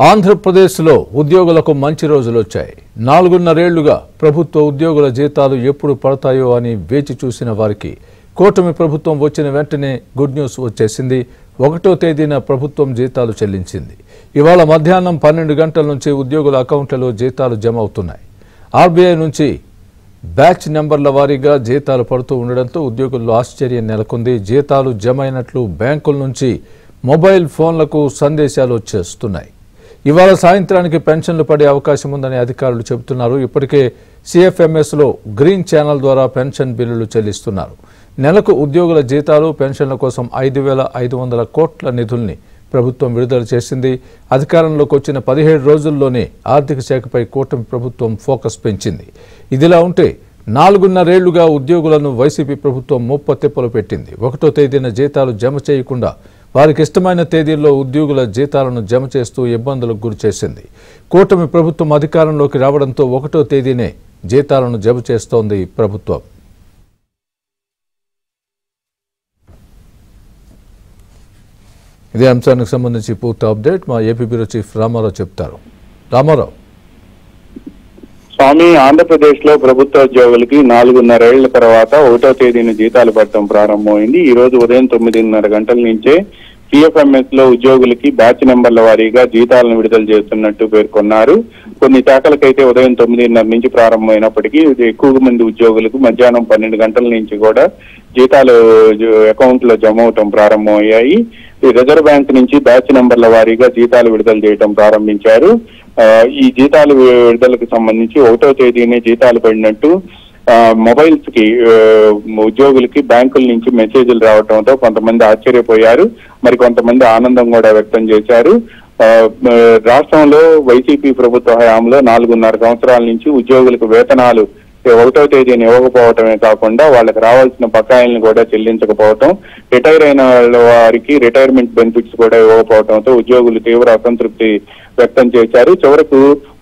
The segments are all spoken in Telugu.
ఆంధ్రప్రదేశ్లో ఉద్యోగులకు మంచి రోజులు వచ్చాయి. 4.5 ఏళ్లుగా ప్రభుత్వ ఉద్యోగుల జీతాలు ఎప్పుడు పడతాయో అని వేచి చూసిన వారికి కూటమి ప్రభుత్వం వచ్చిన వెంటనే గుడ్ న్యూస్ వచ్చేసింది. 1వ తేదీన ప్రభుత్వం జీతాలు చెల్లించింది. ఇవాళ మధ్యాహ్నం 12 గంటల నుంచి ఉద్యోగుల అకౌంట్లలో జీతాలు జమ అవుతున్నాయి. ఆర్బీఐ నుంచి బ్యాచ్ నెంబర్ల వారీగా జీతాలు పడుతూ ఉండడంతో ఉద్యోగుల్లో ఆశ్చర్యం నెలకొంది. జీతాలు జమ అయినట్లు బ్యాంకుల నుంచి మొబైల్ ఫోన్లకు సందేశాలు వచ్చేస్తున్నాయి. ఇవాళ సాయంత్రానికి పెన్షన్లు పడే అవకాశం ఉందని అధికారులు చెబుతున్నారు. ఇప్పటికే సిఎఫ్ఎంఎస్లో గ్రీన్ ఛానల్ ద్వారా పెన్షన్ బిల్లులు చెల్లిస్తున్నారు. నెలకు ఉద్యోగుల జీతాలు పెన్షన్ల కోసం 5,500 కోట్ల నిధుల్ని ప్రభుత్వం విడుదల చేసింది. అధికారంలోకి వచ్చిన 17 రోజుల్లోనే ఆర్థిక శాఖపై కూటమి ప్రభుత్వం ఫోకస్ పెంచింది. ఇదిలా ఉంటే 4.5 ఏళ్లుగా ఉద్యోగులను వైసీపీ ప్రభుత్వం ముప్పతిప్పలు పెట్టింది. 1వ తేదీన జీతాలు జమ చేయకుండా వారికి ఇష్టమైన తేదీల్లో ఉద్యోగుల జీతాలను జమ చేస్తూ ఇబ్బందులకు గురి చేసింది. కూటమి ప్రభుత్వం అధికారంలోకి రావడంతో 1వ తేదీనే జీతాలను జమ చేస్తోంది ప్రభుత్వం. ఇదే అంశానికి సంబంధించి పూర్తి అప్డేట్ మా ఏపీ బ్యూరో చీఫ్ రామారావు చెప్తారు. రామారావు. స్వామి, ఆంధ్రప్రదేశ్ లో ప్రభుత్వ ఉద్యోగులకి 4.5 ఏళ్ల తర్వాత 1వ తేదీన జీతాలు పడటం ప్రారంభమైంది. ఈ రోజు ఉదయం 9:30 గంటల నుంచే సిఎఫ్ఎంఎస్ లో ఉద్యోగులకి బ్యాచ్ నెంబర్ల వారీగా జీతాలను విడుదల చేస్తున్నట్టు పేర్కొన్నారు. కొన్ని శాఖలకైతే ఉదయం 9:30 నుంచి ప్రారంభమైనప్పటికీ ఎక్కువ మంది ఉద్యోగులకు మధ్యాహ్నం 12 గంటల నుంచి కూడా జీతాలు అకౌంట్ లో జమ అవటం ప్రారంభమయ్యాయి. రిజర్వ్ బ్యాంక్ నుంచి బ్యాచ్ నెంబర్ల వారీగా జీతాలు విడుదల చేయడం ప్రారంభించారు. ఈ జీతాలు విడుదలకు సంబంధించి 1వ తేదీనే జీతాలు పడినట్టు మొబైల్స్ కి ఉద్యోగులకి బ్యాంకుల నుంచి మెసేజ్లు రావడంతో కొంతమంది ఆశ్చర్యపోయారు, మరి కొంతమంది ఆనందం కూడా వ్యక్తం చేశారు. రాష్ట్రంలో వైసీపీ ప్రభుత్వ హయాంలో 4.5 సంవత్సరాల నుంచి ఉద్యోగులకు వేతనాలు 1వ తేదీని ఇవ్వకపోవటమే కాకుండా వాళ్ళకి రావాల్సిన బకాయిలను కూడా చెల్లించకపోవటం, రిటైర్ అయిన వారికి రిటైర్మెంట్ బెనిఫిట్స్ కూడా ఇవ్వకపోవడంతో ఉద్యోగులు తీవ్ర అసంతృప్తి వ్యక్తం చేశారు. చివరకు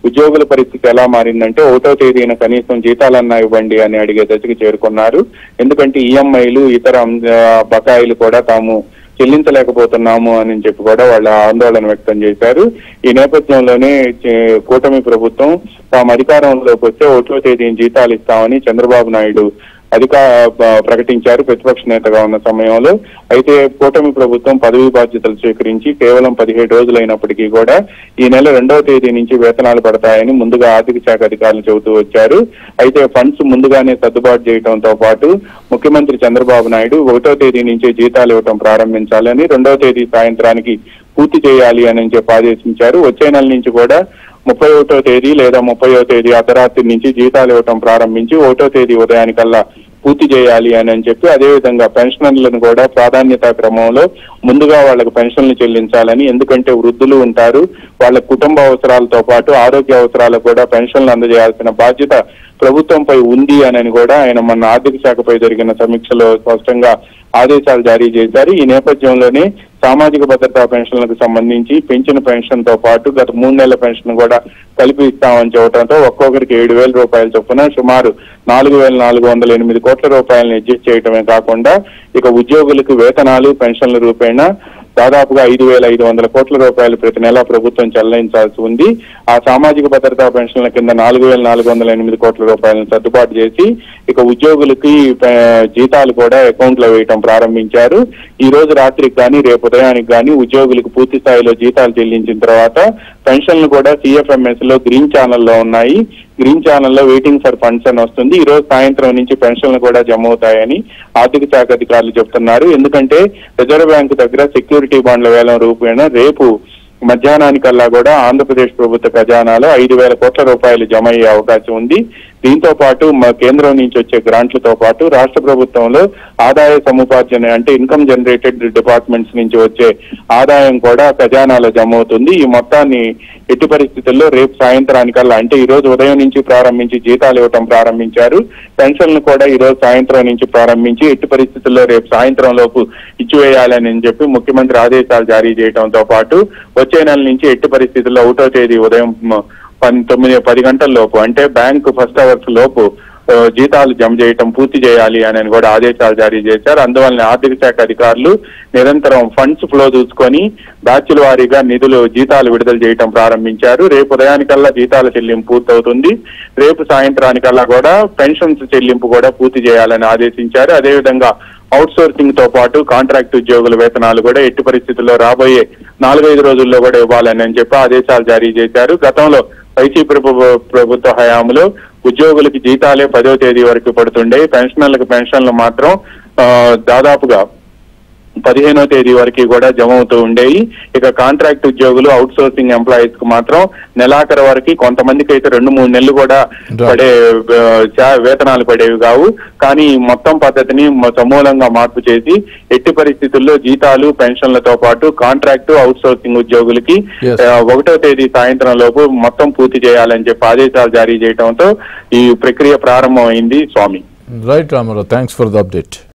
ఉద్యోగుల పరిస్థితి ఎలా మారిందంటే 1వ తేదీన కనీసం జీతాలన్నా ఇవ్వండి అని అడిగే దశకు చేరుకున్నారు. ఎందుకంటే ఈఎంఐలు ఇతర బకాయిలు కూడా తాము చెల్లించలేకపోతున్నాము అని చెప్పి కూడా వాళ్ళ ఆందోళన వ్యక్తం చేశారు. ఈ నేపథ్యంలోనే కూటమి ప్రభుత్వం తాము అధికారంలోకి వస్తే 1వ తేదీన జీతాలు ఇస్తామని చంద్రబాబు నాయుడు ప్రకటించారు ప్రతిపక్ష నేతగా ఉన్న సమయంలో. అయితే కూటమి ప్రభుత్వం పదవీ బాధ్యతలు స్వీకరించి కేవలం 17 రోజులైనప్పటికీ కూడా ఈ నెల 2వ తేదీ నుంచి వేతనాలు పడతాయని ముందుగా ఆర్థిక శాఖ అధికారులు చెబుతూ వచ్చారు. అయితే ఫండ్స్ ముందుగానే సర్దుబాటు చేయడంతో పాటు ముఖ్యమంత్రి చంద్రబాబు నాయుడు 1వ తేదీ నుంచే జీతాలు ఇవ్వడం ప్రారంభించాలని, 2వ తేదీ సాయంత్రానికి పూర్తి చేయాలి అని చెప్పి ఆదేశించారు. వచ్చే నెల నుంచి కూడా 31వ తేదీ లేదా 30వ తేదీ అర్ధరాత్రి నుంచి జీతాలు ఇవ్వటం ప్రారంభించి 1వ తేదీ ఉదయానికల్లా పూర్తి చేయాలి అని చెప్పి, అదేవిధంగా పెన్షనర్లను కూడా ప్రాధాన్యతా క్రమంలో ముందుగా వాళ్ళకు పెన్షన్లు చెల్లించాలని, ఎందుకంటే వృద్ధులు ఉంటారు, వాళ్ళ కుటుంబ అవసరాలతో పాటు ఆరోగ్య అవసరాలకు కూడా పెన్షన్లు అందజేయాల్సిన బాధ్యత ప్రభుత్వంపై ఉంది అని కూడా ఆయన మొన్న ఆర్థిక శాఖపై జరిగిన సమీక్షలో స్పష్టంగా ఆదేశాలు జారీ చేశారు. ఈ నేపథ్యంలోనే సామాజిక భద్రతా పెన్షన్లకు సంబంధించి పెంచిన పెన్షన్ తో పాటు గత 3 నెలల పెన్షన్ కూడా కలిపి ఇస్తామని చెప్పడంతో ఒక్కొక్కరికి 7,000 రూపాయల చొప్పున సుమారు 4,408 కోట్ల రూపాయలను అడ్జస్ట్ చేయడమే కాకుండా ఇక ఉద్యోగులకు వేతనాలు పెన్షన్ల రూపేణా దాదాపుగా 5,500 కోట్ల రూపాయలు ప్రతి నెల ప్రభుత్వం చెల్లించాల్సి ఉంది. ఆ సామాజిక భద్రతా పెన్షన్ల కింద 4,408 కోట్ల రూపాయలను సర్దుబాటు చేసి ఇక ఉద్యోగులకి జీతాలు కూడా అకౌంట్ లో వేయటం ప్రారంభించారు. ఈ రోజు రాత్రికి కానీ రేపు ఉదయానికి కానీ ఉద్యోగులకు పూర్తి స్థాయిలో జీతాలు చెల్లించిన తర్వాత పెన్షన్లు కూడా సిఎఫ్ఎంఎస్ లో గ్రీన్ ఛానల్లో ఉన్నాయి. గ్రీన్ ఛానల్లో వెయిటింగ్ ఫర్ ఫండ్స్ అని వస్తుంది. ఈ రోజు సాయంత్రం నుంచి పెన్షన్లు కూడా జమ అవుతాయని ఆర్థిక శాఖ అధికారులు చెప్తున్నారు. ఎందుకంటే రిజర్వ్ బ్యాంకు దగ్గర సెక్యూరిటీ బాండ్ల వేలం రూపేణా రేపు మధ్యాహ్నానికల్లా కూడా ఆంధ్రప్రదేశ్ ప్రభుత్వ ఖజానాలో 5,000 కోట్ల రూపాయలు జమ అయ్యే అవకాశం ఉంది. దీంతో పాటు కేంద్రం నుంచి వచ్చే గ్రాంట్లతో పాటు రాష్ట్ర ప్రభుత్వంలో ఆదాయ సముపార్జన అంటే ఇన్కమ్ జనరేటెడ్ డిపార్ట్మెంట్స్ నుంచి వచ్చే ఆదాయం కూడా ఖజానాలో జమ అవుతుంది. ఈ మొత్తాన్ని ఎట్టి పరిస్థితుల్లో రేపు సాయంత్రానికల్లా అంటే ఈ రోజు ఉదయం నుంచి ప్రారంభించి జీతాలు ఇవ్వటం ప్రారంభించారు. పెన్షన్లు కూడా ఈ రోజు సాయంత్రం నుంచి ప్రారంభించి ఎట్టి పరిస్థితుల్లో రేపు సాయంత్రం లోపు ఇచ్చివేయాలని చెప్పి ముఖ్యమంత్రి ఆదేశాలు జారీ చేయడంతో పాటు వచ్చే నెల నుంచి ఎట్టి పరిస్థితుల్లో 1వ తేదీ ఉదయం 9-10 గంటల లోపు అంటే బ్యాంకు ఫస్ట్ అవర్స్ లోపు జీతాలు జమ చేయటం పూర్తి చేయాలి అని కూడా ఆదేశాలు జారీ చేశారు. అందువల్ల ఆర్థిక శాఖ అధికారులు నిరంతరం ఫండ్స్ ఫ్లో చూసుకొని బ్యాచ్ల వారీగా జీతాలు విడుదల చేయటం ప్రారంభించారు. రేపు ఉదయానికల్లా జీతాల చెల్లింపు పూర్తవుతుంది. రేపు సాయంత్రానికల్లా కూడా పెన్షన్స్ చెల్లింపు కూడా పూర్తి చేయాలని ఆదేశించారు. అదేవిధంగా అవుట్ సోర్సింగ్ తో పాటు కాంట్రాక్ట్ ఉద్యోగుల వేతనాలు కూడా ఎట్టి పరిస్థితుల్లో రాబోయే 4-5 రోజుల్లో కూడా ఇవ్వాలని చెప్పి ఆదేశాలు జారీ చేశారు. గతంలో వైసీపీ ప్రభుత్వ హయాంలో ఉద్యోగులకి జీతాలే 10వ తేదీ వరకు పడుతుండే, పెన్షన్లు మాత్రం దాదాపుగా 15వ తేదీ వరకు కూడా జమ అవుతూ ఉండేవి. ఇక కాంట్రాక్ట్ ఉద్యోగులు అవుట్ సోర్సింగ్ ఎంప్లాయీస్ కు మాత్రం నెలాఖరు వరకు, కొంతమందికి అయితే 2-3 నెలలు కూడా వేతనాలు పడేవి కావు. కానీ మొత్తం పద్ధతిని సమూలంగా మార్పు చేసి ఎట్టి పరిస్థితుల్లో జీతాలు పెన్షన్లతో పాటు కాంట్రాక్టు అవుట్ సోర్సింగ్ ఉద్యోగులకి 1వ తేదీ సాయంత్రం లోపు మొత్తం పూర్తి చేయాలని చెప్పి ఆదేశాలు జారీ చేయడంతో ఈ ప్రక్రియ ప్రారంభమైంది. Swamy right Ramarao, thanks for the update.